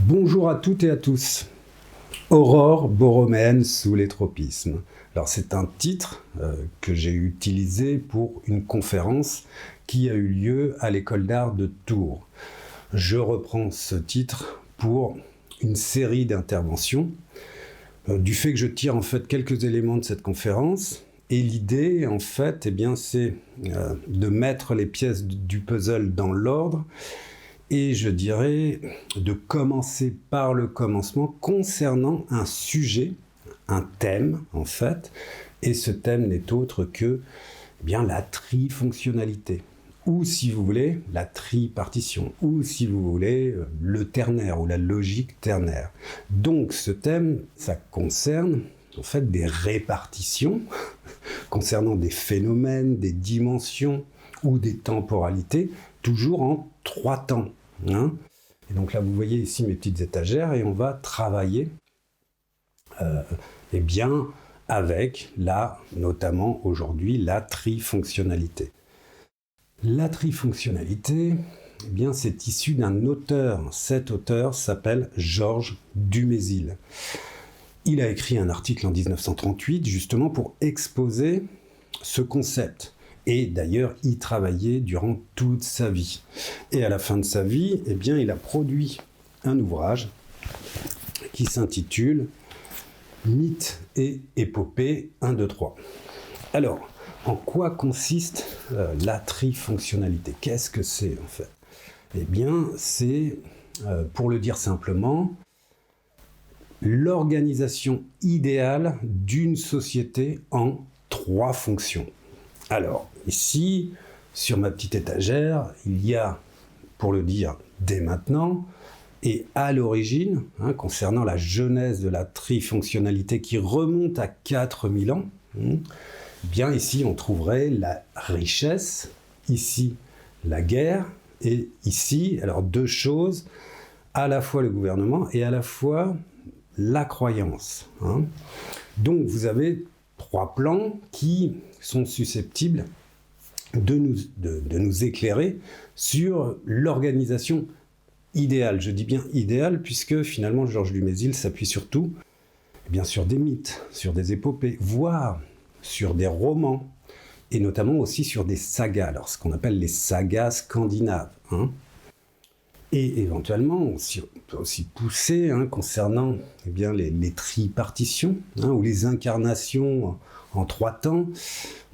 Bonjour à toutes et à tous. Aurore borroméenne sous les tropismes. Alors c'est un titre que j'ai utilisé pour une conférence qui a eu lieu à l'école d'art de Tours. Je reprends ce titre pour une série d'interventions du fait que je tire en fait quelques éléments de cette conférence. Et l'idée, en fait, c'est de mettre les pièces du puzzle dans l'ordre et je dirais de commencer par le commencement concernant un sujet, un thème en fait, et ce thème n'est autre que la trifonctionnalité, ou si vous voulez la tripartition, ou si vous voulez le ternaire ou la logique ternaire. Donc ce thème, ça concerne en fait des répartitions concernant des phénomènes, des dimensions ou des temporalités, toujours en 3 temps. Et donc là, vous voyez ici mes petites étagères et on va travailler avec notamment aujourd'hui, la trifonctionnalité. La trifonctionnalité, c'est issu d'un auteur. Cet auteur s'appelle Georges Dumézil. Il a écrit un article en 1938 justement pour exposer ce concept. Et d'ailleurs, il travaillait durant toute sa vie. Et à la fin de sa vie, il a produit un ouvrage qui s'intitule « Mythe et épopée 1, 2, 3 ». Alors, en quoi consiste la trifonctionnalité ? Qu'est-ce que c'est en fait ? C'est, pour le dire simplement, l'organisation idéale d'une société en 3 fonctions. Alors, ici, sur ma petite étagère, il y a, pour le dire dès maintenant, et à l'origine, concernant la genèse de la trifonctionnalité qui remonte à 4000 ans, ici on trouverait la richesse, ici la guerre, et ici, alors 2 choses, à la fois le gouvernement et à la fois la croyance. Donc vous avez 3 plans qui sont susceptibles de nous éclairer sur l'organisation idéale. Je dis bien idéale puisque finalement Georges Dumézil s'appuie surtout sur des mythes, sur des épopées, voire sur des romans et notamment aussi sur des sagas, alors ce qu'on appelle les sagas scandinaves. Et éventuellement, on peut aussi pousser concernant les tripartitions ou les incarnations en 3 temps.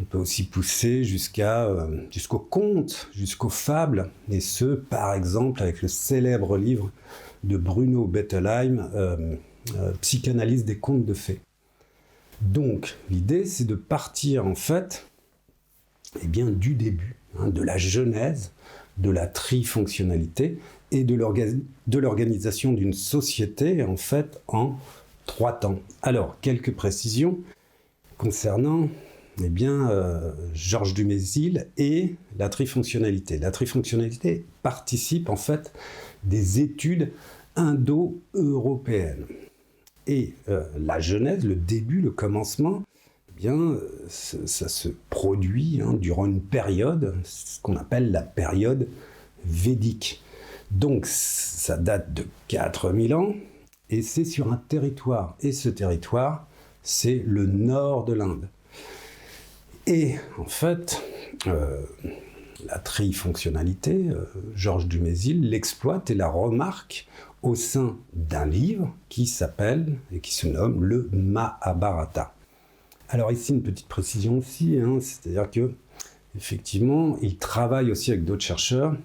On peut aussi pousser jusqu'aux contes, jusqu'aux fables, et ce, par exemple, avec le célèbre livre de Bruno Bettelheim, Psychanalyse des contes de fées. Donc, l'idée, c'est de partir, en fait, du début, de la genèse, de la trifonctionnalité, et de l'organisation d'une société, en fait, en 3 temps. Alors, quelques précisions concernant Georges Dumézil et la trifonctionnalité. La trifonctionnalité participe, en fait, des études indo-européennes. Et la genèse, le début, le commencement, ça se produit durant une période, ce qu'on appelle la période védique. Donc, ça date de 4000 ans, et c'est sur un territoire. Et ce territoire, c'est le nord de l'Inde. Et en fait, la trifonctionnalité, Georges Dumézil l'exploite et la remarque au sein d'un livre qui s'appelle et qui se nomme le Mahabharata. Alors ici, une petite précision aussi, c'est-à-dire que effectivement, il travaille aussi avec d'autres chercheurs,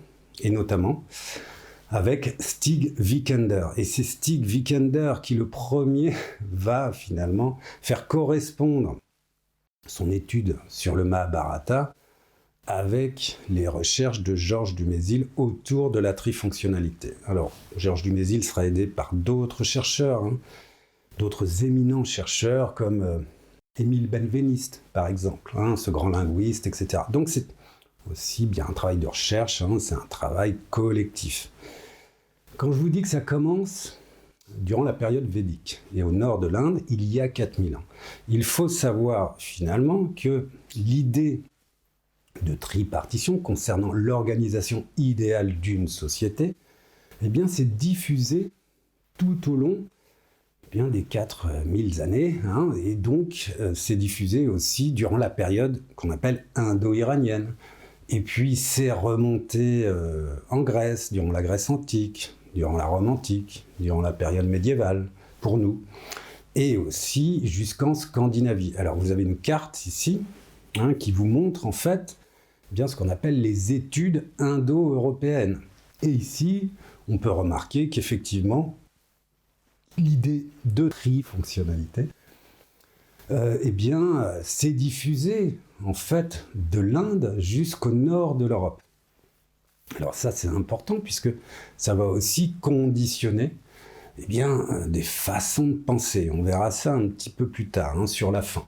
et notamment avec Stig Vikander. Et c'est Stig Vikander qui, le premier, va finalement faire correspondre son étude sur le Mahabharata avec les recherches de Georges Dumézil autour de la trifonctionnalité. Alors, Georges Dumézil sera aidé par d'autres chercheurs, d'autres éminents chercheurs comme Émile Benveniste, par exemple, ce grand linguiste, etc. Donc c'est aussi bien un travail de recherche, c'est un travail collectif. Quand je vous dis que ça commence durant la période védique, et au nord de l'Inde, il y a 4000 ans, il faut savoir finalement que l'idée de tripartition concernant l'organisation idéale d'une société, c'est diffusé tout au long bien des 4000 années, hein, et donc c'est diffusé aussi durant la période qu'on appelle indo-iranienne. Et puis c'est remonté en Grèce, durant la Grèce antique, durant la Rome antique, durant la période médiévale, pour nous, et aussi jusqu'en Scandinavie. Alors vous avez une carte ici, hein, qui vous montre en fait bien ce qu'on appelle les études indo-européennes. Et ici, on peut remarquer qu'effectivement, l'idée de trifonctionnalité, eh bien, s'est diffusée en fait de l'Inde jusqu'au nord de l'Europe. Alors ça, c'est important puisque ça va aussi conditionner eh bien, des façons de penser. On verra ça un petit peu plus tard, hein, sur la fin.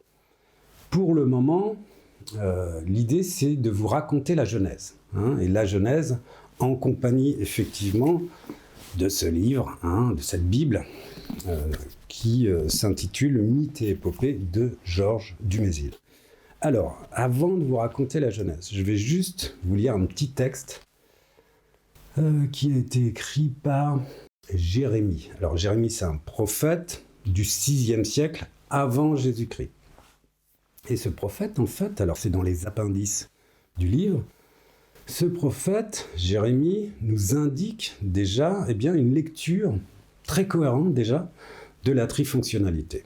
Pour le moment, l'idée, c'est de vous raconter la Genèse. Hein, et la Genèse en compagnie, effectivement, de ce livre, hein, de cette Bible, qui s'intitule « Mythes et épopées » de Georges Dumézil. Alors, avant de vous raconter la Genèse, je vais juste vous lire un petit texte qui a été écrit par Jérémie. Alors, Jérémie, c'est un prophète du 6e siècle avant Jésus-Christ. Et ce prophète, en fait, alors c'est dans les appendices du livre, ce prophète, Jérémie, nous indique déjà eh bien, une lecture très cohérente déjà de la trifonctionnalité.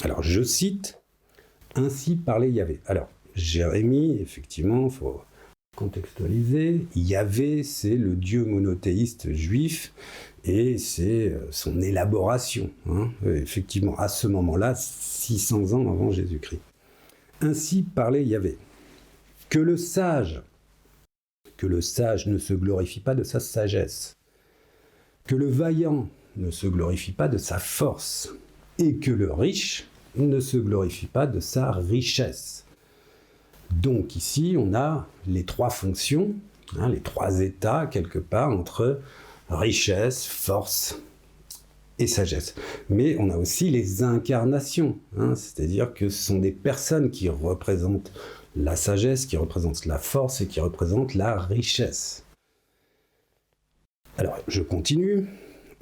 Alors, je cite « Ainsi parlait Yahvé ». Alors, Jérémie, effectivement, il faut contextualiser. Yahvé, c'est le dieu monothéiste juif et c'est son élaboration, hein, effectivement, à ce moment-là, 600 ans avant Jésus-Christ. Ainsi parlait Yahvé. Que le sage ne se glorifie pas de sa sagesse, que le vaillant ne se glorifie pas de sa force, et que le riche ne se glorifie pas de sa richesse. Donc ici, on a les trois fonctions, hein, les trois états, quelque part, entre richesse, force et sagesse. Mais on a aussi les incarnations, hein, c'est-à-dire que ce sont des personnes qui représentent la sagesse, qui représentent la force et qui représentent la richesse. Alors, je continue.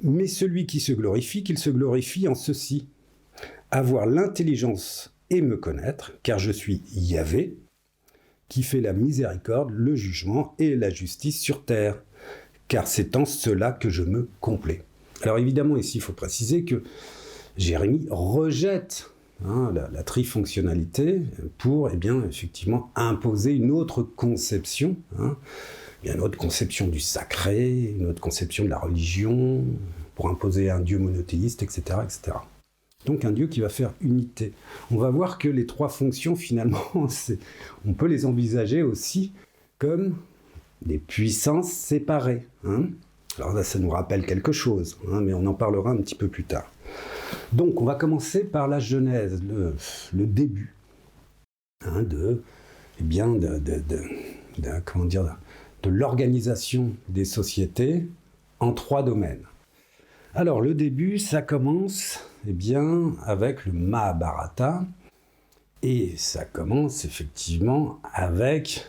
Mais celui qui se glorifie, qu'il se glorifie en ceci: avoir l'intelligence et me connaître, car je suis Yahvé, qui fait la miséricorde, le jugement et la justice sur terre, car c'est en cela que je me complais. Alors évidemment, ici, il faut préciser que Jérémie rejette la trifonctionnalité pour, eh bien, effectivement, imposer une autre conception, une autre conception du sacré, une autre conception de la religion, pour imposer un dieu monothéiste, etc., etc. Donc un dieu qui va faire unité. On va voir que les trois fonctions, finalement, on peut les envisager aussi comme des puissances séparées. Alors là, ça nous rappelle quelque chose, mais on en parlera un petit peu plus tard. Donc on va commencer par la Genèse, le début de l'organisation des sociétés en trois domaines. Alors le début, ça commence avec le Mahabharata, et ça commence effectivement avec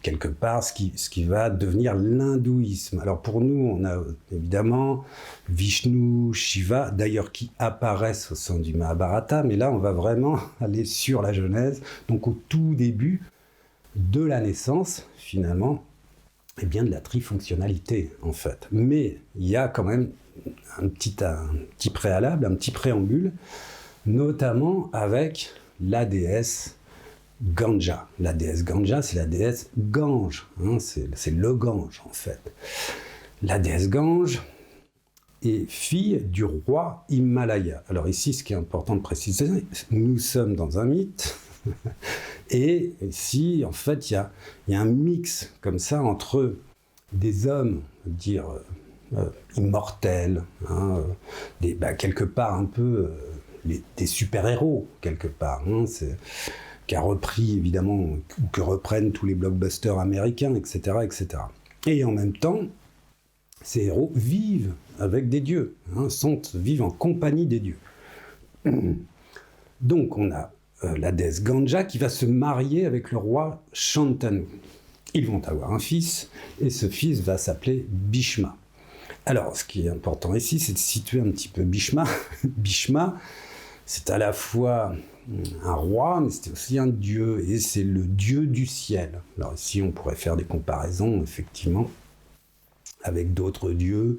quelque part ce qui va devenir l'hindouisme. Alors pour nous, on a évidemment Vishnu, Shiva, d'ailleurs qui apparaissent au sein du Mahabharata, mais là on va vraiment aller sur la Genèse, donc au tout début de la naissance, finalement, de la trifonctionnalité, en fait. Mais il y a quand même un petit préalable, un petit préambule, notamment avec la déesse Ganga. La déesse Ganga, c'est la déesse Gange, c'est le Gange, en fait. La déesse Gange est fille du roi Himalaya. Alors ici, ce qui est important de préciser, nous sommes dans un mythe, et ici, en fait, il y a un mix comme ça entre des hommes, immortels, quelque part un peu des super-héros, quelque part, qu'a repris évidemment, ou que reprennent tous les blockbusters américains, etc., etc. Et en même temps, ces héros vivent avec des dieux, vivent en compagnie des dieux. Donc on a la déesse Ganga qui va se marier avec le roi Shantanu. Ils vont avoir un fils, et ce fils va s'appeler Bhishma. Alors, ce qui est important ici, c'est de situer un petit peu Bhishma. Bhishma, c'est à la fois un roi, mais c'était aussi un dieu, et c'est le dieu du ciel. Alors ici, on pourrait faire des comparaisons, effectivement, avec d'autres dieux,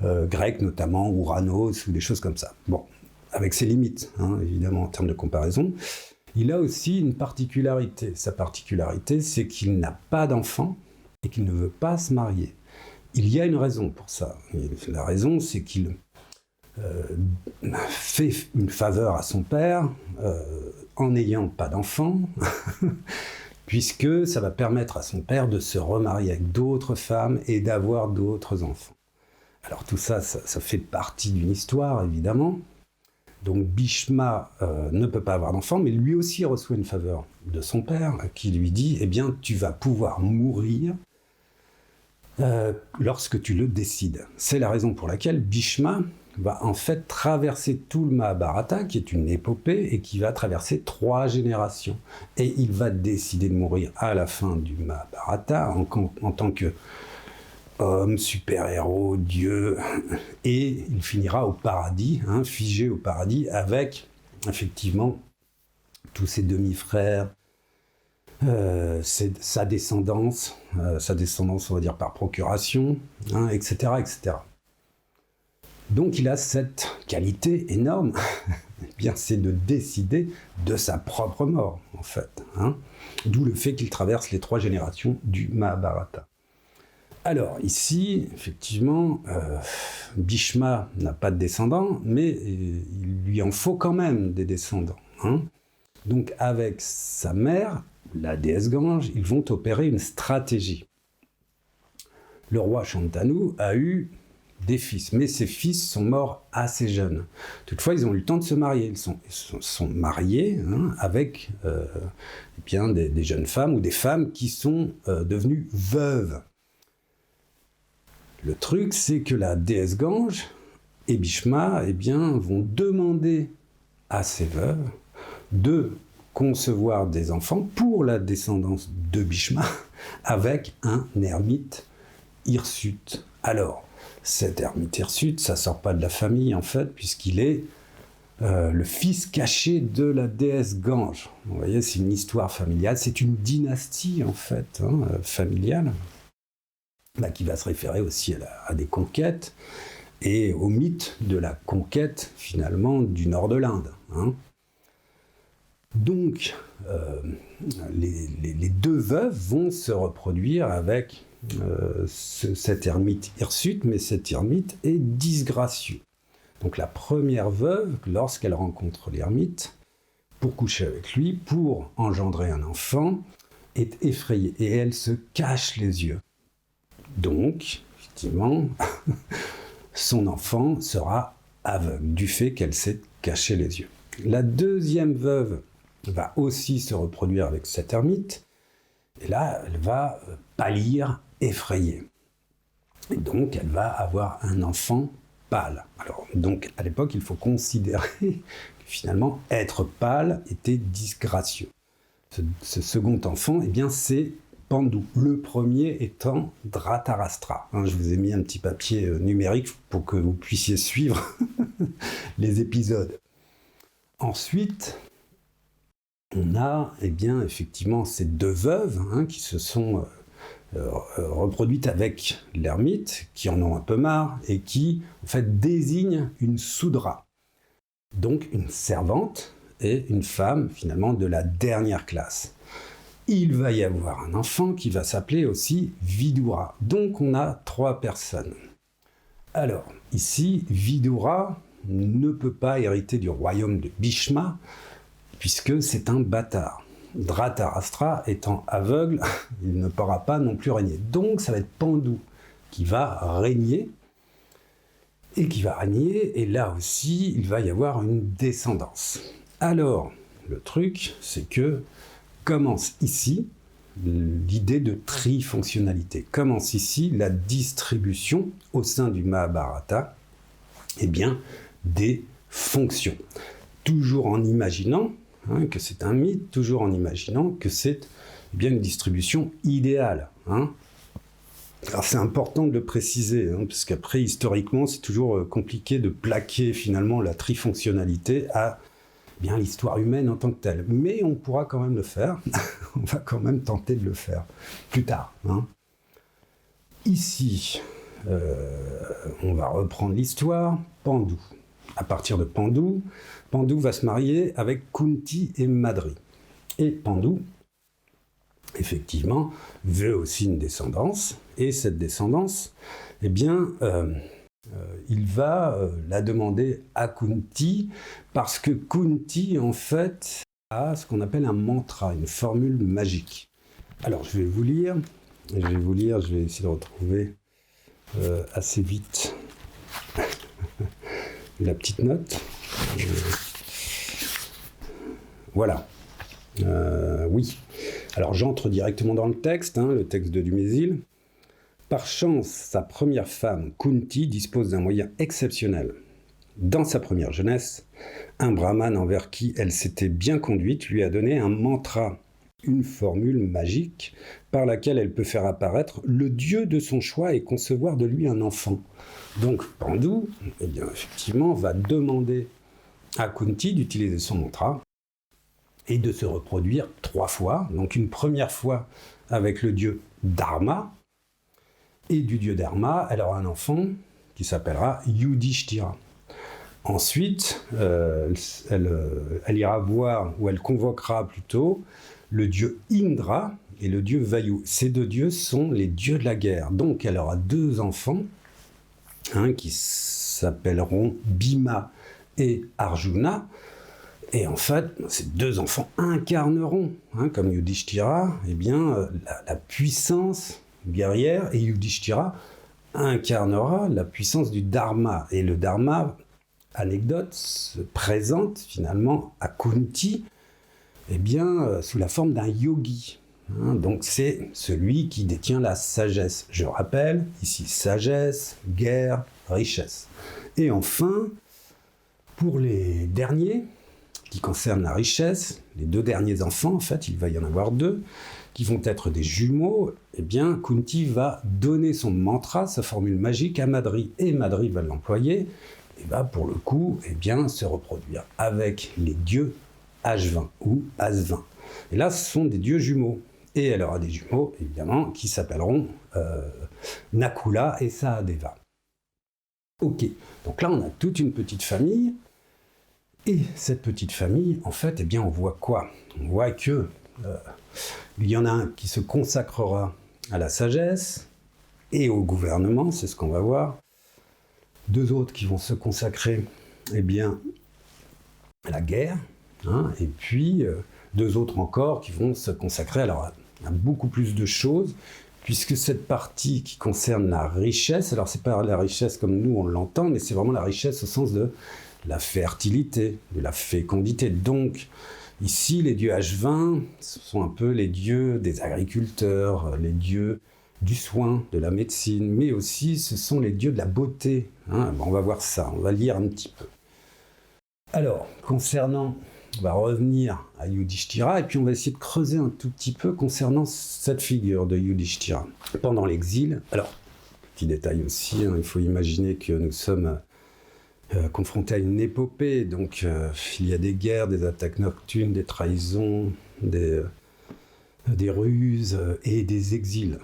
grecs notamment, Ouranos, ou des choses comme ça. Bon, avec ses limites, hein, évidemment, en termes de comparaison. Il a aussi une particularité. Sa particularité, c'est qu'il n'a pas d'enfant et qu'il ne veut pas se marier. Il y a une raison pour ça. Et la raison, c'est qu'il fait une faveur à son père en n'ayant pas d'enfant, puisque ça va permettre à son père de se remarier avec d'autres femmes et d'avoir d'autres enfants. Alors tout ça, ça fait partie d'une histoire, évidemment. Donc Bhishma ne peut pas avoir d'enfant, mais lui aussi reçoit une faveur de son père, qui lui dit « Eh bien, tu vas pouvoir mourir lorsque tu le décides ». C'est la raison pour laquelle Bhishma va en fait traverser tout le Mahabharata, qui est une épopée, et qui va traverser 3 générations. Et il va décider de mourir à la fin du Mahabharata, en tant que homme, super-héros, dieu, et il finira au paradis, hein, figé au paradis, avec, effectivement, tous ses demi-frères, sa descendance, on va dire par procuration, hein, etc., etc. Donc il a cette qualité énorme, eh bien, c'est de décider de sa propre mort, en fait, hein, d'où le fait qu'il traverse les 3 générations du Mahabharata. Alors ici, effectivement, Bhishma n'a pas de descendants, mais il lui en faut quand même des descendants, hein. Donc avec sa mère, la déesse Gange, ils vont opérer une stratégie. Le roi Shantanu a eu des fils, mais ces fils sont morts assez jeunes. Toutefois, ils ont eu le temps de se marier. Ils sont mariés, hein, avec eh bien, des jeunes femmes ou des femmes qui sont devenues veuves. Le truc, c'est que la déesse Gange et Bhishma, eh bien, vont demander à ces veuves de concevoir des enfants pour la descendance de Bhishma avec un ermite hirsute. Alors, cet ermite hirsute, ça sort pas de la famille en fait, puisqu'il est le fils caché de la déesse Gange. Vous voyez, c'est une histoire familiale, c'est une dynastie en fait, hein, familiale, qui va se référer aussi à des conquêtes et au mythe de la conquête finalement du nord de l'Inde, hein. Donc, les 2 veuves vont se reproduire avec cet ermite hirsute, mais cet ermite est disgracieux. Donc la première veuve, lorsqu'elle rencontre l'ermite, pour coucher avec lui, pour engendrer un enfant, est effrayée et elle se cache les yeux. Donc, effectivement, son enfant sera aveugle du fait qu'elle s'est caché les yeux. La deuxième veuve va aussi se reproduire avec cet ermite, et là, elle va pâlir, effrayée. Et donc, elle va avoir un enfant pâle. Alors, donc, à l'époque, il faut considérer que finalement, être pâle était disgracieux. Ce second enfant, eh bien, c'est Pandu. Le premier étant Dhritarashtra. Hein, je vous ai mis un petit papier numérique pour que vous puissiez suivre les épisodes. Ensuite, on a, eh bien, effectivement, ces 2 veuves, hein, qui se sont reproduites avec l'ermite, qui en ont un peu marre, et qui, en fait, désignent une soudra. Donc, une servante et une femme, finalement, de la dernière classe. Il va y avoir un enfant qui va s'appeler aussi Vidura. Donc, on a 3 personnes. Alors, ici, Vidura ne peut pas hériter du royaume de Bhishma, puisque c'est un bâtard. Dhritarashtra étant aveugle, il ne pourra pas non plus régner. Donc ça va être Pandu qui va régner, et là aussi, il va y avoir une descendance. Alors, le truc, c'est que commence ici l'idée de trifonctionnalité. Commence ici la distribution au sein du Mahabharata, eh bien, des fonctions. Toujours en imaginant que c'est un mythe, toujours en imaginant que c'est, eh bien, une distribution idéale, hein. Alors c'est important de le préciser, hein, parce qu'après, historiquement, c'est toujours compliqué de plaquer finalement la trifonctionnalité à bien l'histoire humaine en tant que telle. Mais on pourra quand même le faire, on va quand même tenter de le faire plus tard. Hein. Ici, on va reprendre l'histoire. Pandu. À partir de Pandu, Pandu va se marier avec Kunti et Madri. Et Pandu, effectivement, veut aussi une descendance. Et cette descendance, eh bien, il va la demander à Kunti parce que Kunti, en fait, a ce qu'on appelle un mantra, une formule magique. Alors, je vais vous lire, je vais essayer de retrouver assez vite la petite note. Voilà. Oui. Alors, j'entre directement dans le texte de Dumézil. Par chance, sa première femme, Kunti, dispose d'un moyen exceptionnel. Dans sa première jeunesse, un brahmane envers qui elle s'était bien conduite lui a donné un mantra, une formule magique par laquelle elle peut faire apparaître le dieu de son choix et concevoir de lui un enfant. Donc Pandu, eh bien, effectivement, va demander à Kunti d'utiliser son mantra et de se reproduire 3 fois. Donc une première fois avec le dieu Dharma, et du dieu Dharma, elle aura un enfant qui s'appellera Yudhishthira. Ensuite, elle ira voir, ou elle convoquera plutôt, le dieu Indra et le dieu Vayu. Ces 2 dieux sont les dieux de la guerre. Donc elle aura 2 enfants qui s'appelleront Bhima et Arjuna. Et en fait, ces 2 enfants incarneront, comme Yudhishthira, eh bien, la puissance guerrière, et Yudhishthira incarnera la puissance du Dharma. Et le Dharma, anecdote, se présente finalement à Kunti eh bien, sous la forme d'un yogi. Donc c'est celui qui détient la sagesse. Je rappelle, ici, sagesse, guerre, richesse. Et enfin, pour les derniers, qui concernent la richesse, les 2 derniers enfants, en fait, il va y en avoir 2, qui vont être des jumeaux, eh bien, Kunti va donner son mantra, sa formule magique à Madri, et Madri va l'employer, et va pour le coup, eh bien, se reproduire avec les dieux Ashvin ou Asvin. Et là, ce sont des dieux jumeaux. Et elle aura des jumeaux, évidemment, qui s'appelleront Nakula et Sahadeva. Ok, donc là, on a toute une petite famille, et cette petite famille, en fait, eh bien, on voit quoi ? On voit que il y en a un qui se consacrera à la sagesse et au gouvernement, c'est ce qu'on va voir. 2 autres qui vont se consacrer eh bien, à la guerre. Et puis 2 autres encore qui vont se consacrer à beaucoup plus de choses, puisque cette partie qui concerne la richesse, alors c'est pas la richesse comme nous on l'entend, mais c'est vraiment la richesse au sens de la fertilité, de la fécondité. Donc, ici, les dieux Ashvin, ce sont un peu les dieux des agriculteurs, les dieux du soin, de la médecine, mais aussi ce sont les dieux de la beauté. On va voir ça, on va lire un petit peu. Alors, on va revenir à Yudhishthira, et puis on va essayer de creuser un tout petit peu concernant cette figure de Yudhishthira. Pendant l'exil, alors, petit détail aussi, il faut imaginer que nous sommes confronté à une épopée, donc il y a des guerres, des attaques nocturnes, des trahisons, des ruses et des exils.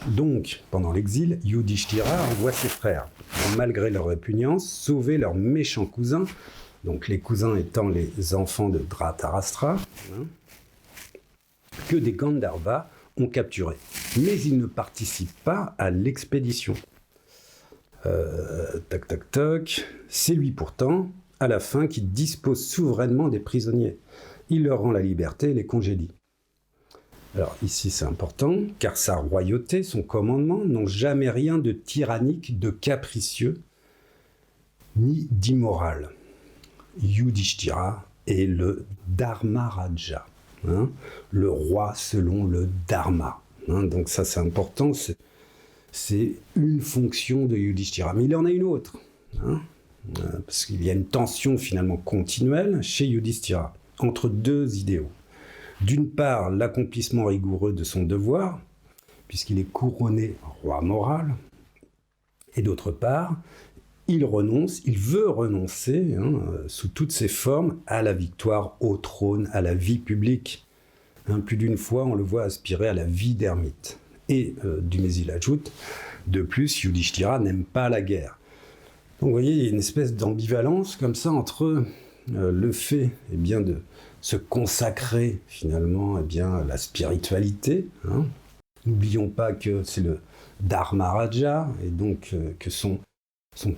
Donc, pendant l'exil, Yudhishthira envoie ses frères, malgré leur répugnance, sauver leurs méchants cousins, donc les cousins étant les enfants de Dhritarashtra, que des Gandharvas ont capturés. Mais ils ne participent pas à l'expédition. C'est lui pourtant, à la fin, qui dispose souverainement des prisonniers. Il leur rend la liberté et les congédie. Alors ici c'est important, car sa royauté, son commandement, n'ont jamais rien de tyrannique, de capricieux, ni d'immoral. Yudhishthira est le Dharmaraja, le roi selon le Dharma. Donc ça c'est important, c'est une fonction de Yudhishthira. Mais il en a une autre, parce qu'il y a une tension finalement continuelle chez Yudhishthira, entre 2 idéaux. D'une part, l'accomplissement rigoureux de son devoir, puisqu'il est couronné roi moral. Et d'autre part, il veut renoncer, sous toutes ses formes, à la victoire au trône, à la vie publique. Plus d'une fois, on le voit aspirer à la vie d'ermite. Et Dumézil ajoute, de plus, Yudhishthira n'aime pas la guerre. Donc vous voyez, il y a une espèce d'ambivalence comme ça entre le fait de se consacrer finalement à la spiritualité. N'oublions pas que c'est le Dharmaraja, et donc que son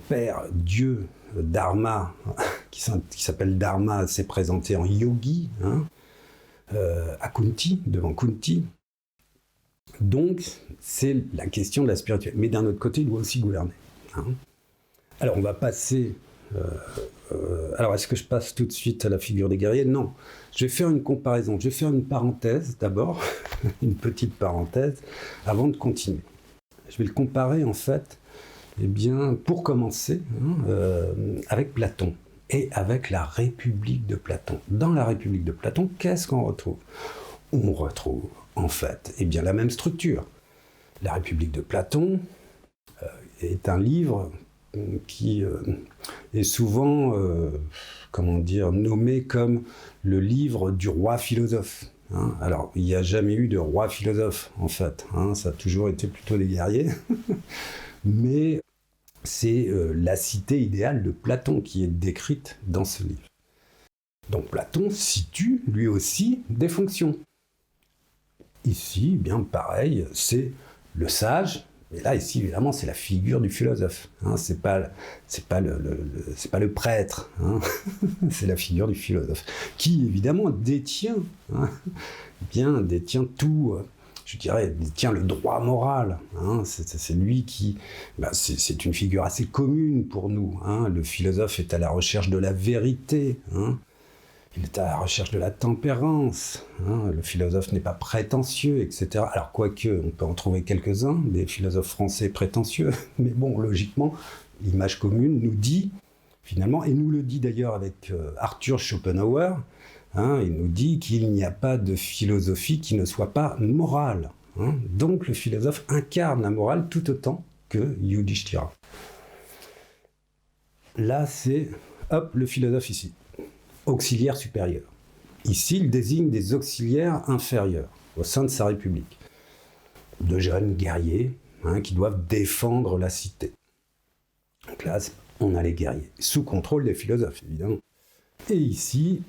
père, Dieu, Dharma, qui s'appelle Dharma, s'est présenté en yogi, à Kunti, devant Kunti. Donc, c'est la question de la spiritualité. Mais d'un autre côté, il doit aussi gouverner. Alors, on va passer... alors, est-ce que je passe tout de suite à la figure des guerriers ? Non. Je vais faire une comparaison. Je vais faire une parenthèse, d'abord, une petite parenthèse, avant de continuer. Je vais le comparer, en fait, pour commencer, avec Platon et avec la République de Platon. Dans la République de Platon, qu'est-ce qu'on retrouve ? On retrouve, en fait, la même structure. La République de Platon est un livre qui est souvent, nommé comme le livre du roi philosophe. Alors, il n'y a jamais eu de roi philosophe, en fait. Ça a toujours été plutôt des guerriers. Mais c'est la cité idéale de Platon qui est décrite dans ce livre. Donc Platon situe lui aussi des fonctions. Ici, pareil, c'est le sage, mais là, ici, évidemment, c'est la figure du philosophe. C'est pas le prêtre, c'est la figure du philosophe, qui, évidemment, détient tout... détient le droit moral. C'est lui qui... c'est une figure assez commune pour nous. Le philosophe est à la recherche de la vérité. Il est à la recherche de la tempérance. Le philosophe n'est pas prétentieux, etc. Alors, quoique, on peut en trouver quelques-uns, des philosophes français prétentieux. Mais bon, logiquement, l'image commune nous dit, finalement, et nous le dit d'ailleurs avec Arthur Schopenhauer, il nous dit qu'il n'y a pas de philosophie qui ne soit pas morale. Donc le philosophe incarne la morale tout autant que Yudhishthira. Là, c'est, le philosophe ici, auxiliaire supérieur. Ici, il désigne des auxiliaires inférieurs au sein de sa république. De jeunes guerriers qui doivent défendre la cité. Donc là, on a les guerriers, sous contrôle des philosophes, évidemment. Et ici...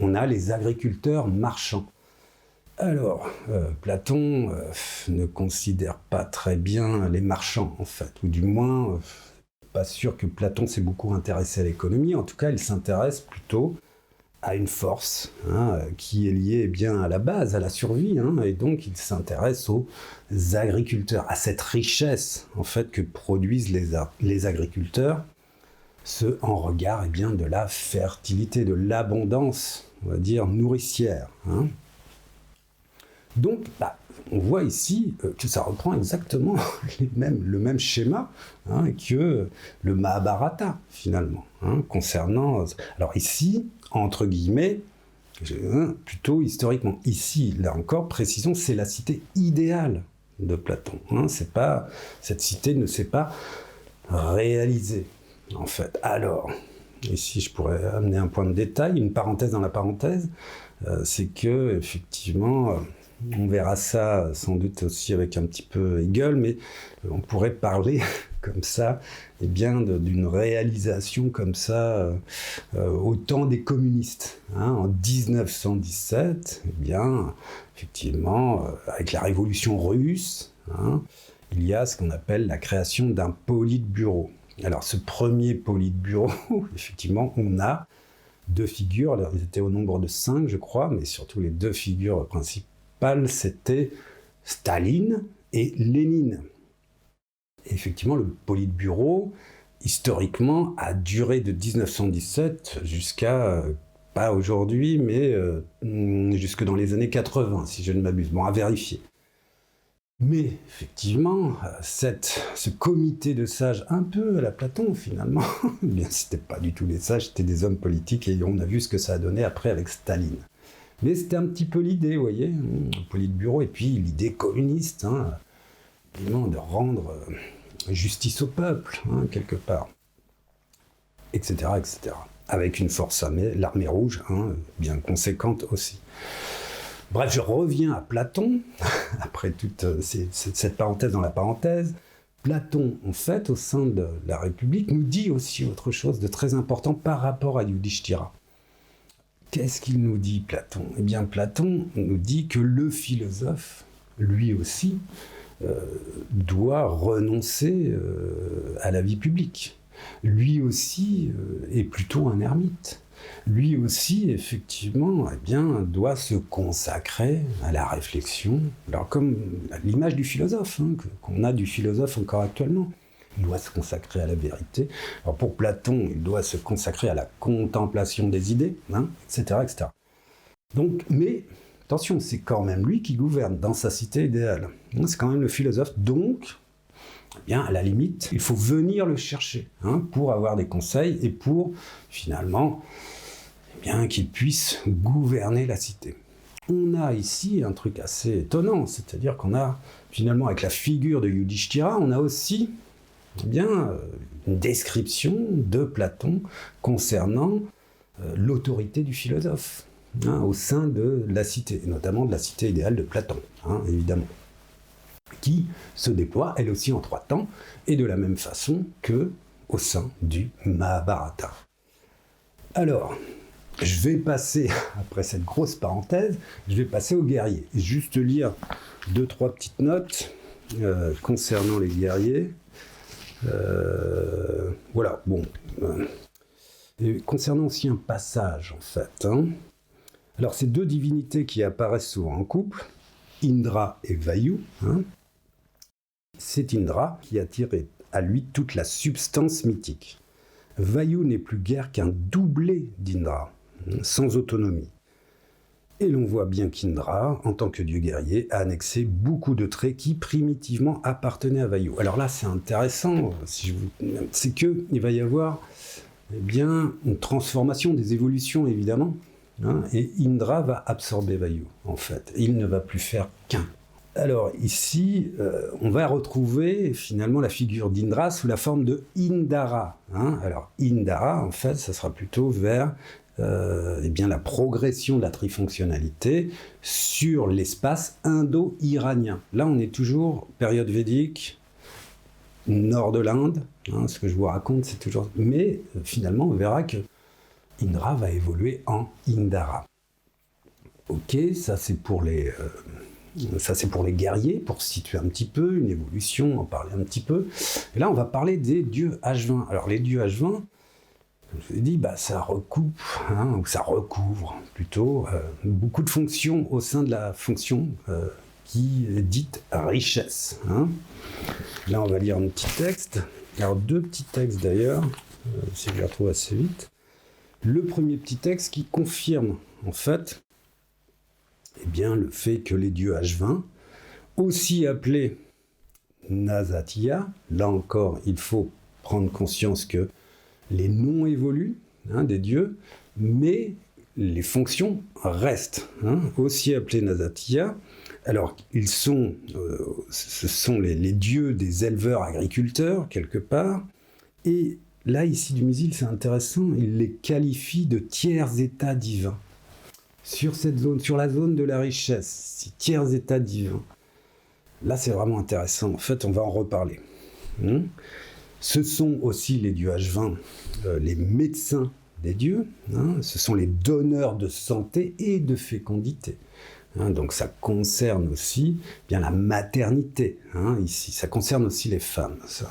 on a les agriculteurs marchands. Alors, Platon ne considère pas très bien les marchands, en fait, ou du moins, pas sûr que Platon s'est beaucoup intéressé à l'économie. En tout cas, il s'intéresse plutôt à une force qui est liée à la base, à la survie, et donc il s'intéresse aux agriculteurs, à cette richesse, en fait, que produisent les agriculteurs, ce en regard de la fertilité, de l'abondance, on va dire, nourricière. Donc, on voit ici que ça reprend exactement le même schéma que le Mahabharata, finalement, concernant... Alors ici, entre guillemets, plutôt historiquement, ici, là encore, précisons, c'est la cité idéale de Platon. Cette cité ne s'est pas réalisée. En fait, alors, ici je pourrais amener un point de détail, une parenthèse dans la parenthèse, c'est que, effectivement, on verra ça sans doute aussi avec un petit peu Hegel, mais on pourrait parler comme ça, d'une réalisation comme ça au temps des communistes. En 1917, effectivement, avec la révolution russe, il y a ce qu'on appelle la création d'un politburo. Alors, ce premier politburo, effectivement, on a deux figures. Alors, ils étaient au nombre de 5, je crois, mais surtout les deux figures principales, c'était Staline et Lénine. Et effectivement, le politburo, historiquement, a duré de 1917 jusqu'à, pas aujourd'hui, mais jusque dans les années 80, si je ne m'abuse. Bon, à vérifier. Mais effectivement, ce comité de sages, un peu à la Platon finalement, c'était pas du tout des sages, c'était des hommes politiques, et on a vu ce que ça a donné après avec Staline. Mais c'était un petit peu l'idée, vous voyez, le politburo, et puis l'idée communiste, évidemment, de rendre justice au peuple, hein, quelque part, etc., etc. Avec une force armée, l'armée rouge, hein, bien conséquente aussi. Bref, je reviens à Platon, après toute cette parenthèse dans la parenthèse. Platon, en fait, au sein de la République, nous dit aussi autre chose de très important par rapport à Yudhishthira. Qu'est-ce qu'il nous dit, Platon ? Eh bien, Platon nous dit que le philosophe, lui aussi, doit renoncer à la vie publique. Lui aussi est plutôt un ermite. Lui aussi, effectivement, eh bien, doit se consacrer à la réflexion. Alors, comme l'image du philosophe, hein, qu'on a du philosophe encore actuellement, il doit se consacrer à la vérité. Alors, pour Platon, il doit se consacrer à la contemplation des idées, hein, etc., etc. Donc, mais attention, c'est quand même lui qui gouverne dans sa cité idéale. C'est quand même le philosophe, donc, eh bien, à la limite, il faut venir le chercher, hein, pour avoir des conseils et pour, finalement, eh bien, qu'il puisse gouverner la cité. On a ici un truc assez étonnant, c'est-à-dire qu'on a, finalement, avec la figure de Yudhishthira, on a aussi, eh bien, une description de Platon concernant l'autorité du philosophe, hein, au sein de la cité, et notamment de la cité idéale de Platon, hein, évidemment, qui se déploie, elle aussi, en 3 temps, et de la même façon que au sein du Mahabharata. Alors, je vais passer, après cette grosse parenthèse, je vais passer aux guerriers. Juste lire 2-3 petites notes concernant les guerriers. Voilà, bon. Et concernant aussi un passage, en fait. Hein. Alors, ces 2 divinités qui apparaissent souvent en couple, Indra et Vayu, hein, c'est Indra qui a tiré à lui toute la substance mythique. Vayu n'est plus guère qu'un doublé d'Indra, sans autonomie. Et l'on voit bien qu'Indra, en tant que dieu guerrier, a annexé beaucoup de traits qui primitivement appartenaient à Vayu. Alors là, c'est intéressant, c'est qu'il va y avoir eh bien, une transformation, des évolutions évidemment, hein, et Indra va absorber Vayu, en fait. Il ne va plus faire qu'un. Alors ici, on va retrouver finalement la figure d'Indra sous la forme de Indara. Hein. Alors Indara, en fait, ça sera plutôt vers eh bien, la progression de la trifonctionnalité sur l'espace indo-iranien. Là, on est toujours période védique, nord de l'Inde. Hein, ce que je vous raconte, c'est toujours... Mais finalement, on verra que Indra va évoluer en Indara. Ok, ça c'est pour les... Ça, c'est pour les guerriers, pour situer un petit peu, une évolution, en parler un petit peu. Et là, on va parler des dieux H20. Alors, les dieux H20, comme je vous ai dit, bah, ça recoupe, hein, ou ça recouvre plutôt, beaucoup de fonctions au sein de la fonction qui est dite richesse. Hein. Là, on va lire un petit texte. Alors, 2 petits textes d'ailleurs, si je les retrouve assez vite. Le premier petit texte qui confirme, en fait, eh bien, le fait que les dieux H20, aussi appelés Nasatiya, là encore, il faut prendre conscience que les noms évoluent, hein, des dieux, mais les fonctions restent, hein, aussi appelés Nasatiya. Alors, ils sont, ce sont les dieux des éleveurs-agriculteurs, quelque part, et là, ici, du Musil, c'est intéressant, il les qualifie de tiers états divins. Sur cette zone, sur la zone de la richesse, ces tiers états divins. Là, c'est vraiment intéressant. En fait, on va en reparler. Ce sont aussi les dieux H20, les médecins des dieux. Hein. Ce sont les donneurs de santé et de fécondité. Hein. Donc, ça concerne aussi bien la maternité. Hein, ici, ça concerne aussi les femmes. Ça.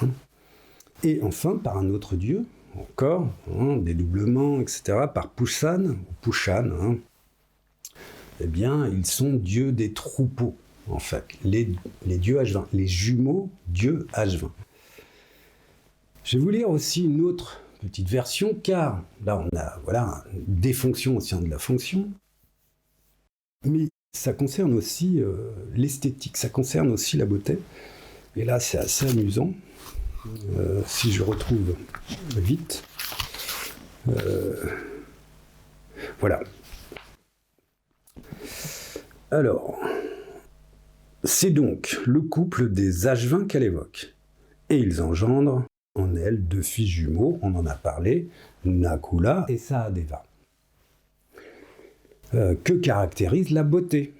Et enfin, par un autre dieu, encore, hein, dédoublement, etc., par Pushan, ou Pushan, hein, eh bien, ils sont dieux des troupeaux, en fait, les dieux H20, les jumeaux dieux H20. Je vais vous lire aussi une autre petite version, car là, on a voilà, des fonctions au sein de la fonction, mais ça concerne aussi l'esthétique, ça concerne aussi la beauté, et là, c'est assez amusant, si je retrouve vite. Voilà. Alors, C'est donc le couple des H20 qu'elle évoque. Et ils engendrent en elle 2 fils jumeaux, on en a parlé, Nakula et Sahadeva. Que caractérise la beauté,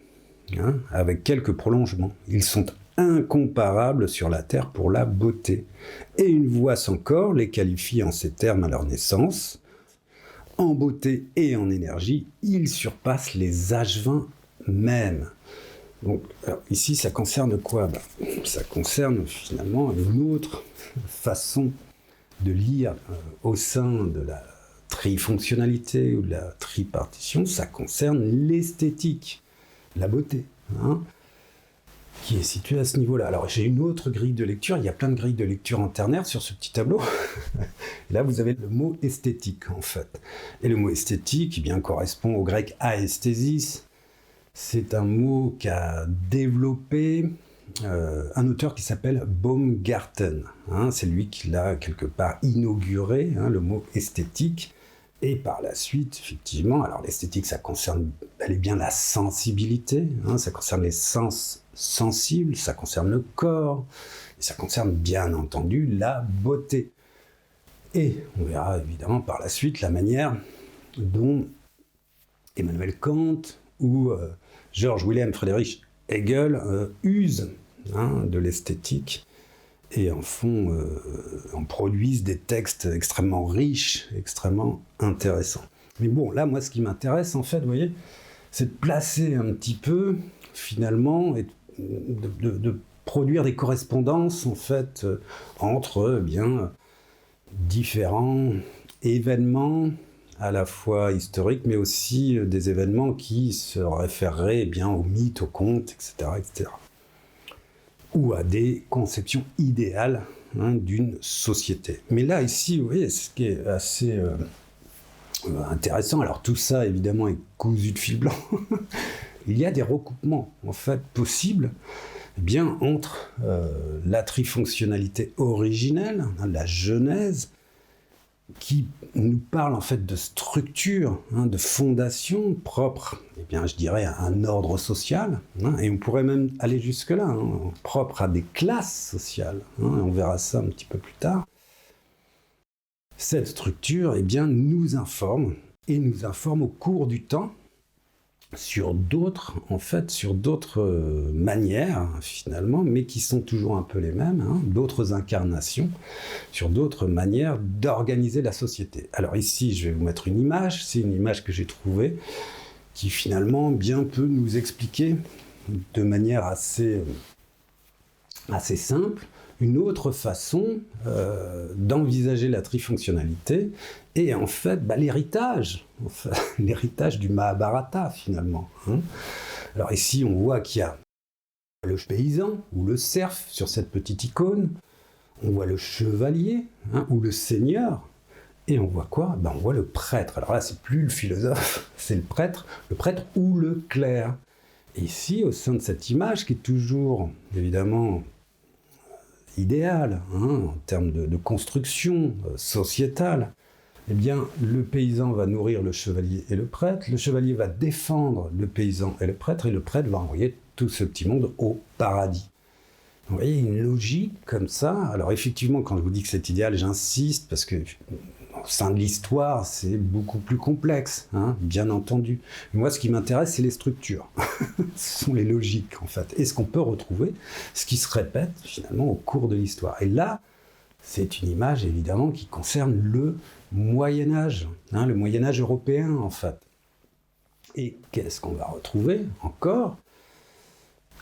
avec quelques prolongements. Ils sont incomparables sur la Terre pour la beauté. Et une voix sans corps les qualifie en ces termes à leur naissance. En beauté et en énergie, ils surpassent les H20 même. Donc, alors ici, ça concerne quoi ? Ça concerne finalement une autre façon de lire au sein de la trifonctionnalité ou de la tripartition, ça concerne l'esthétique, la beauté, qui est située à ce niveau-là. Alors j'ai une autre grille de lecture, il y a plein de grilles de lecture en ternaire sur ce petit tableau. Là vous avez le mot esthétique en fait. Et le mot esthétique eh bien, correspond au grec aesthésis. C'est un mot qu'a développé un auteur qui s'appelle Baumgarten. C'est lui qui l'a quelque part inauguré, le mot esthétique. Et par la suite, effectivement, alors l'esthétique, ça concerne bel et bien la sensibilité, ça concerne les sens sensibles, ça concerne le corps, et ça concerne bien entendu la beauté. Et on verra évidemment par la suite la manière dont Emmanuel Kant ou Georg Wilhelm Friedrich Hegel usent de l'esthétique et en produisent des textes extrêmement riches, extrêmement intéressants. Mais bon, là, moi, ce qui m'intéresse, en fait, vous voyez, c'est de placer un petit peu, finalement, et de produire des correspondances, en fait, entre, différents événements, à la fois historiques, mais aussi des événements qui se référeraient aux mythes, aux contes, etc., etc. Ou à des conceptions idéales d'une société. Mais là, ici, vous voyez, ce qui est assez intéressant, alors tout ça, évidemment, est cousu de fil blanc, il y a des recoupements, en fait, possibles entre la trifonctionnalité originelle, la Genèse, qui nous parle en fait de structure, de fondation propre, je dirais, à un ordre social, et on pourrait même aller jusque-là, propre à des classes sociales, on verra ça un petit peu plus tard. Cette structure, nous informe, et nous informe au cours du temps, sur d'autres manières, finalement, mais qui sont toujours un peu les mêmes, d'autres incarnations, sur d'autres manières d'organiser la société. Alors ici, je vais vous mettre une image, c'est une image que j'ai trouvée, qui finalement peut nous expliquer de manière assez simple, une autre façon d'envisager la trifonctionnalité et en fait l'héritage du Mahabharata finalement. Alors ici on voit qu'il y a le paysan ou le serf sur cette petite icône, on voit le chevalier ou le seigneur, et on voit quoi ? On voit le prêtre. Alors là c'est plus le philosophe, c'est le prêtre ou le clerc. Et ici au sein de cette image qui est toujours évidemment idéal, en termes de construction sociétale, le paysan va nourrir le chevalier et le chevalier va défendre le paysan et le prêtre va envoyer tout ce petit monde au paradis. Vous voyez, une logique comme ça. Alors effectivement, quand je vous dis que c'est idéal, j'insiste, parce que au sein de l'histoire, c'est beaucoup plus complexe, bien entendu. Mais moi, ce qui m'intéresse, c'est les structures. Ce sont les logiques, en fait. Et ce qu'on peut retrouver, ce qui se répète, finalement, au cours de l'histoire. Et là, c'est une image, évidemment, qui concerne le Moyen-Âge, le Moyen-Âge européen, en fait. Et qu'est-ce qu'on va retrouver, encore,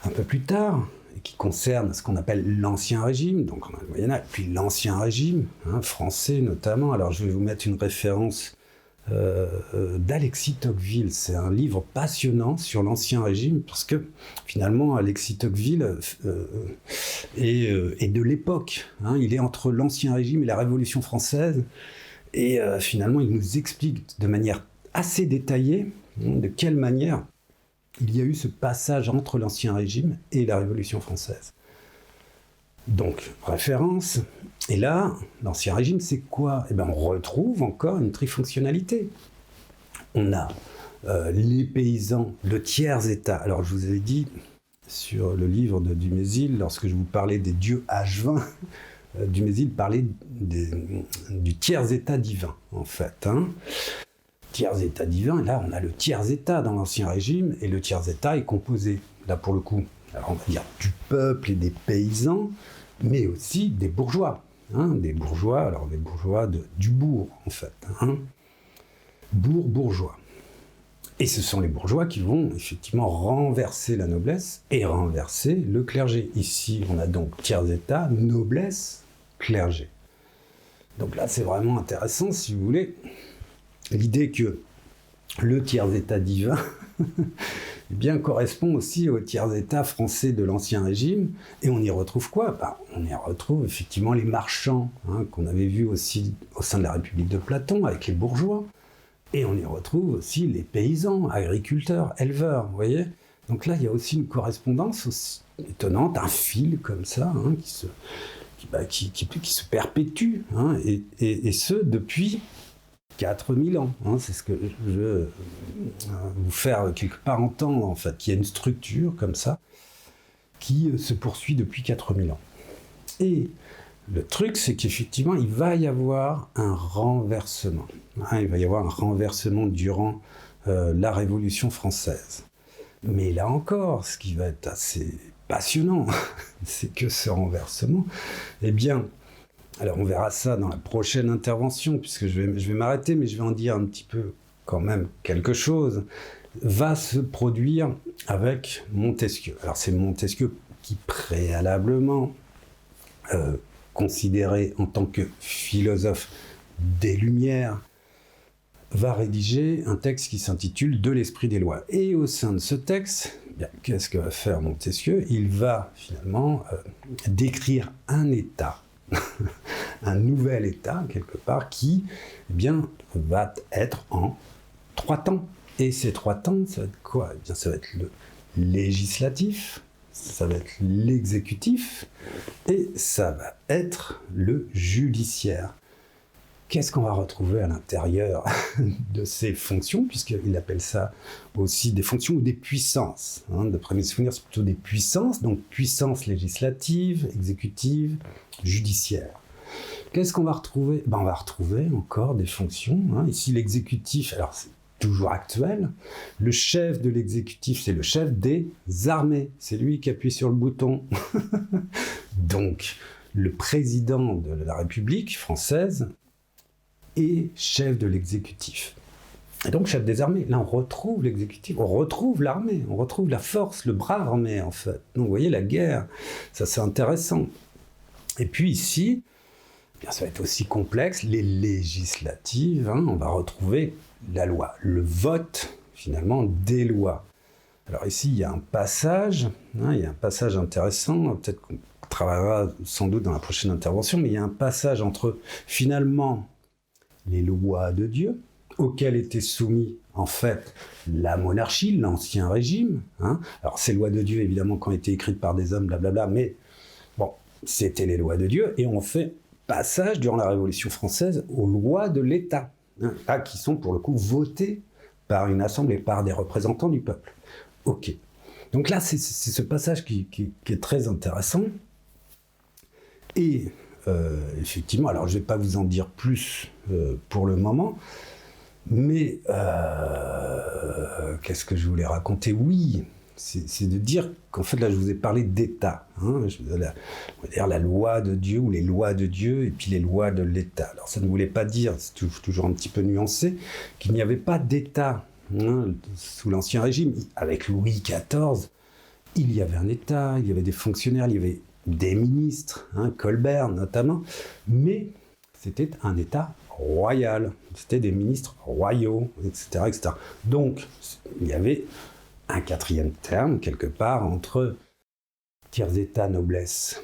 un peu plus tard, et qui concerne ce qu'on appelle l'Ancien Régime, donc on a le Moyen-Âge, puis l'Ancien Régime, français notamment. Alors je vais vous mettre une référence d'Alexis Tocqueville. C'est un livre passionnant sur l'Ancien Régime, parce que finalement Alexis Tocqueville est de l'époque. Il est entre l'Ancien Régime et la Révolution française, et finalement il nous explique de manière assez détaillée de quelle manière il y a eu ce passage entre l'Ancien Régime et la Révolution française. Donc, référence. Et là, l'Ancien Régime, c'est quoi ? On retrouve encore une trifonctionnalité. On a les paysans, le tiers-État. Alors, je vous avais dit, sur le livre de Dumézil, lorsque je vous parlais des dieux H20, Dumézil parlait du tiers-état divin, en fait. Tiers-état divin, là on a le tiers-état dans l'Ancien Régime, et le tiers-état est composé, là pour le coup, alors on va dire du peuple et des paysans, mais aussi des bourgeois. Des bourgeois, alors des bourgeois du bourg, en fait. Bourgeois. Et ce sont les bourgeois qui vont effectivement renverser la noblesse et renverser le clergé. Ici, on a donc tiers-état, noblesse, clergé. Donc là, c'est vraiment intéressant, si vous voulez, l'idée que le tiers-état divin eh bien, correspond aussi au tiers-état français de l'Ancien Régime. Et on y retrouve quoi ? On y retrouve effectivement les marchands, qu'on avait vus aussi au sein de la République de Platon, avec les bourgeois. Et on y retrouve aussi les paysans, agriculteurs, éleveurs, vous voyez ? Donc là, il y a aussi une correspondance aussi étonnante, un fil comme ça, qui se perpétue, et ce, depuis 4000 ans. C'est ce que je veux vous faire quelque part entendre, en fait, qu'il y a une structure comme ça qui se poursuit depuis 4000 ans. Et le truc, c'est qu'effectivement, il va y avoir un renversement. Il va y avoir un renversement durant la Révolution française. Mais là encore, ce qui va être assez passionnant, c'est que ce renversement, eh bien, alors on verra ça dans la prochaine intervention, puisque je vais m'arrêter, mais je vais en dire un petit peu quand même quelque chose, va se produire avec Montesquieu. Alors c'est Montesquieu qui préalablement, considéré en tant que philosophe des Lumières, va rédiger un texte qui s'intitule « De l'esprit des lois ». Et au sein de ce texte, qu'est-ce que va faire Montesquieu ? Il va finalement décrire un état, un nouvel état, quelque part, qui va être en 3 temps. Et ces 3 temps, ça va être quoi ? Ça va être le législatif, ça va être l'exécutif, et ça va être le judiciaire. Qu'est-ce qu'on va retrouver à l'intérieur de ces fonctions, puisqu'il appelle ça aussi des fonctions ou des puissances. D'après mes souvenirs, c'est plutôt des puissances, donc puissance législative, exécutive, judiciaire. Qu'est-ce qu'on va retrouver ? On va retrouver encore des fonctions. Ici, l'exécutif, alors c'est toujours actuel. Le chef de l'exécutif, c'est le chef des armées. C'est lui qui appuie sur le bouton. Donc, le président de la République française est chef de l'exécutif. Et donc, chef des armées. Là, on retrouve l'exécutif, on retrouve l'armée, on retrouve la force, le bras armé, en fait. Donc, vous voyez, la guerre, ça, c'est intéressant. Et puis ici, ça va être aussi complexe, les législatives, on va retrouver la loi, le vote, finalement, des lois. Alors ici, il y a un passage intéressant, peut-être qu'on travaillera sans doute dans la prochaine intervention, mais il y a un passage entre, finalement, les lois de Dieu, auxquelles était soumis, en fait, la monarchie, l'Ancien Régime. Alors, ces lois de Dieu, évidemment, qui ont été écrites par des hommes, blablabla, mais bon, c'était les lois de Dieu, et on fait passage, durant la Révolution française, aux lois de l'État, qui sont, pour le coup, votées par une assemblée, par des représentants du peuple. Ok. Donc là, c'est ce passage qui est très intéressant. Et effectivement, alors je ne vais pas vous en dire plus pour le moment, mais qu'est-ce que je voulais raconter ? Oui, c'est de dire qu'en fait, là, je vous ai parlé d'État. On va dire la loi de Dieu ou les lois de Dieu et puis les lois de l'État. Alors ça ne voulait pas dire, c'est toujours un petit peu nuancé, qu'il n'y avait pas d'État sous l'Ancien Régime. Avec Louis XIV, il y avait un État, il y avait des fonctionnaires, il y avait des ministres, Colbert notamment, mais c'était un État royal, c'était des ministres royaux, etc., etc. Donc, il y avait un 4e terme, quelque part, entre tiers-état, noblesse,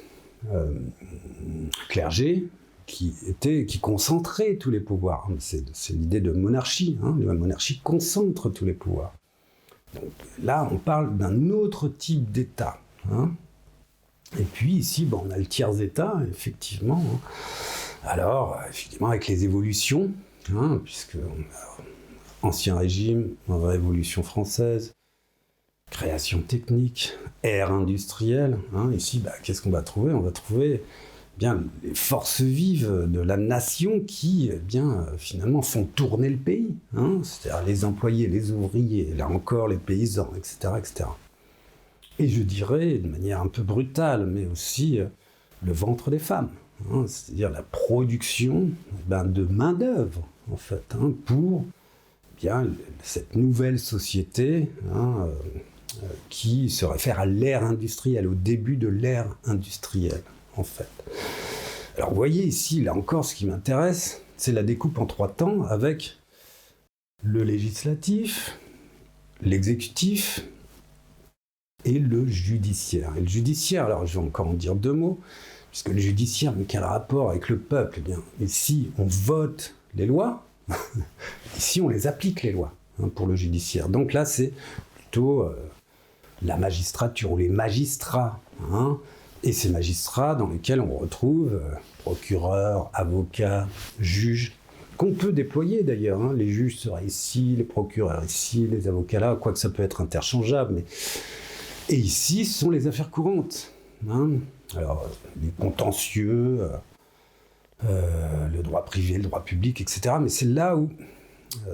clergé, qui concentrait tous les pouvoirs. C'est l'idée de monarchie, la monarchie concentre tous les pouvoirs. Donc, là, on parle d'un autre type d'État. Et puis ici, on a le tiers-état, effectivement. Alors, effectivement, avec les évolutions, puisque Ancien Régime, Révolution française, création technique, ère industrielle. Ici, qu'est-ce qu'on va trouver? On va trouver bien les forces vives de la nation qui, finalement, font tourner le pays. C'est-à-dire les employés, les ouvriers, là encore les paysans, etc., etc. Et je dirais, de manière un peu brutale, mais aussi le ventre des femmes. C'est-à-dire la production de main-d'œuvre, en fait, pour cette nouvelle société qui se réfère à l'ère industrielle, au début de l'ère industrielle, en fait. Alors, vous voyez ici, là encore, ce qui m'intéresse, c'est la découpe en 3 temps avec le législatif, l'exécutif et le judiciaire. Et le judiciaire, alors je vais encore en dire 2 mots, puisque le judiciaire, mais quel rapport avec le peuple? Ici, on vote les lois, ici, on les applique, les lois, pour le judiciaire. Donc là, c'est plutôt la magistrature, ou les magistrats, et ces magistrats dans lesquels on retrouve procureurs, avocats, juges, qu'on peut déployer d'ailleurs. Les juges seraient ici, les procureurs ici, les avocats là, quoique ça peut être interchangeable. Mais... Et ici, ce sont les affaires courantes. Alors, les contentieux, le droit privé, le droit public, etc. Mais c'est là où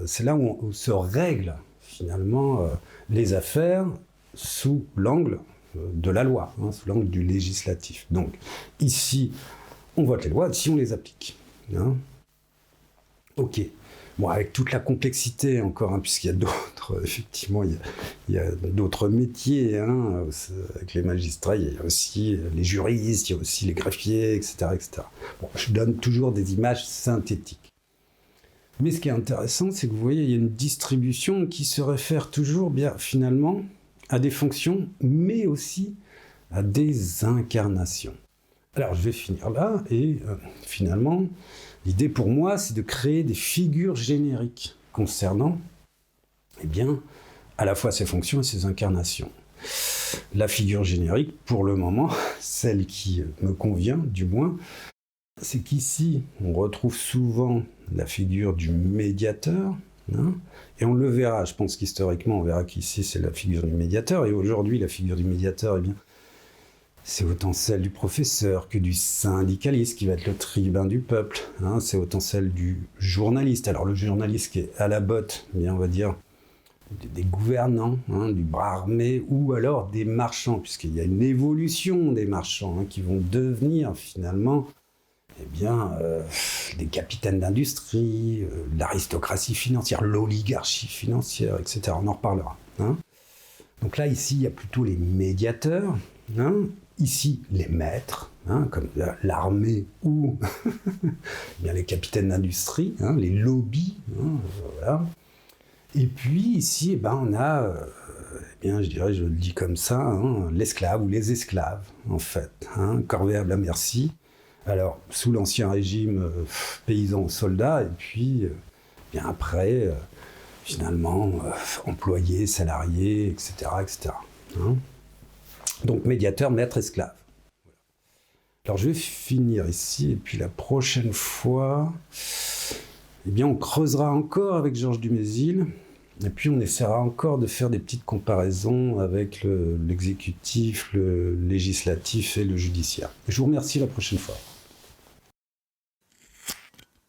se règlent finalement les affaires sous l'angle de la loi, sous l'angle du législatif. Donc, ici, on vote les lois, ici, on les applique. Ok. Bon, avec toute la complexité encore, puisqu'il y a d'autres, effectivement, il y a d'autres métiers, avec les magistrats, il y a aussi les juristes, il y a aussi les greffiers, etc., etc. Bon, je donne toujours des images synthétiques. Mais ce qui est intéressant, c'est que vous voyez, il y a une distribution qui se réfère toujours, finalement, à des fonctions, mais aussi à des incarnations. Alors, je vais finir là, et finalement, l'idée pour moi, c'est de créer des figures génériques concernant, à la fois ces fonctions et ces incarnations. La figure générique, pour le moment, celle qui me convient, du moins, c'est qu'ici, on retrouve souvent la figure du médiateur, et on le verra, je pense qu'historiquement, on verra qu'ici, c'est la figure du médiateur, et aujourd'hui, la figure du médiateur, c'est autant celle du professeur que du syndicaliste, qui va être le tribun du peuple. C'est autant celle du journaliste. Alors le journaliste qui est à la botte, on va dire, des gouvernants, du bras armé, ou alors des marchands, puisqu'il y a une évolution des marchands qui vont devenir finalement des capitaines d'industrie, l'aristocratie financière, l'oligarchie financière, etc. On en reparlera. Donc là, ici, il y a plutôt les médiateurs, ici, les maîtres, comme l'armée ou les capitaines d'industrie, les lobbies, voilà. Et puis ici, on a, je dirais, je le dis comme ça, l'esclave ou les esclaves, en fait, corvéables à merci. Alors, sous l'Ancien Régime, paysans, soldats, et puis, après, finalement, employés, salariés, etc., etc. Donc, médiateur, maître, esclave. Alors, je vais finir ici, et puis la prochaine fois, on creusera encore avec Georges Dumézil, et puis on essaiera encore de faire des petites comparaisons avec l'exécutif, le législatif et le judiciaire. Je vous remercie la prochaine fois.